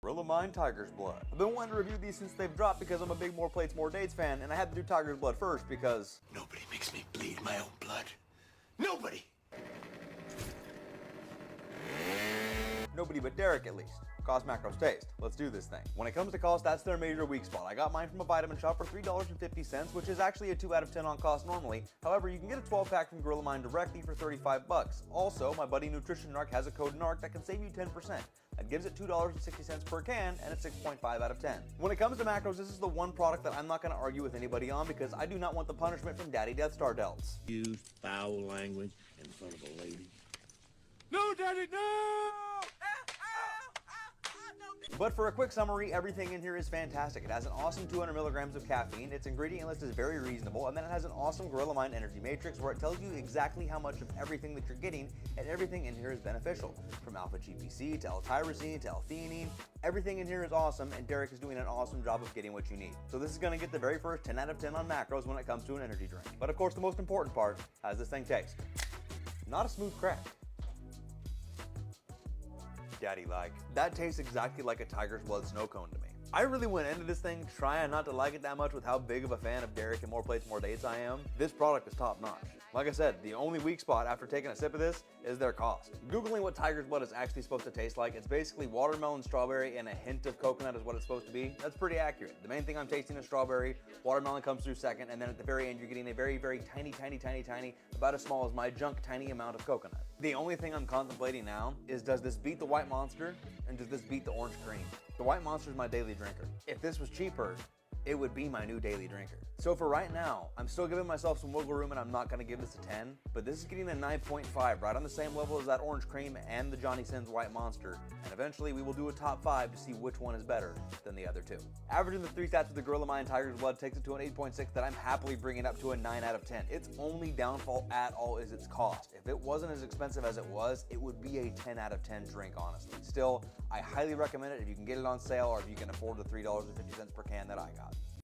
Gorilla Mine Tiger's Blood. I've been wanting to review these since they've dropped because I'm a big More Plates, More Dates fan, and I had to do Tiger's Blood first because nobody makes me bleed my own blood. Nobody! Nobody but Derek, at least. Cost, macros, taste. Let's do this thing. When it comes to cost, that's their major weak spot. I got mine from a vitamin shop for $3.50, which is actually a 2 out of 10 on cost normally. However, you can get a 12-pack from Gorilla Mine directly for $35. Also, my buddy Nutrition Narc has a code NARC that can save you 10%. That gives it $2.60 per can, and it's 6.5 out of 10. When it comes to macros, this is the one product that I'm not going to argue with anybody on because I do not want the punishment from Daddy Death Star delts. Use foul language in front of a lady. No, Daddy, no! But for a quick summary, everything in here is fantastic. It has an awesome 200 milligrams of caffeine, its ingredient list is very reasonable, and then it has an awesome Gorilla Mine energy matrix where it tells you exactly how much of everything that you're getting, and everything in here is beneficial. From alpha GPC to L-tyrosine to L-theanine, everything in here is awesome, and Derek is doing an awesome job of getting what you need. So this is going to get the very first 10 out of 10 on macros when it comes to an energy drink. But of course, the most important part, how does this thing taste? Not a smooth crack. Daddy-like. That tastes exactly like a Tiger's Blood snow cone to me. I really went into this thing trying not to like it that much with how big of a fan of Derek and More Plates, More Dates I am. This product is top notch. Like I said, the only weak spot after taking a sip of this is their cost. Googling what Tiger's Blood is actually supposed to taste like, it's basically watermelon, strawberry, and a hint of coconut is what it's supposed to be. That's pretty accurate. The main thing I'm tasting is strawberry, watermelon comes through second, and then at the very end you're getting a very, very tiny, about as small as my junk, tiny amount of coconut. The only thing I'm contemplating now is, does this beat the White Monster, and does this beat the Orange Cream? The White Monster is my daily drinker. If this was cheaper, it would be my new daily drinker. So for right now, I'm still giving myself some wiggle room and I'm not gonna give this a 10, but this is getting a 9.5, right on the same level as that Orange Cream and the Johnny Sins White Monster. And eventually we will do a top 5 to see which one is better than the other two. Averaging the 3 stats with the Gorilla Mine Tiger's Blood takes it to an 8.6 that I'm happily bringing up to a 9 out of 10. Its only downfall at all is its cost. If it wasn't as expensive as it was, it would be a 10 out of 10 drink, honestly. Still, I highly recommend it if you can get it on sale or if you can afford the $3.50 per can that I got.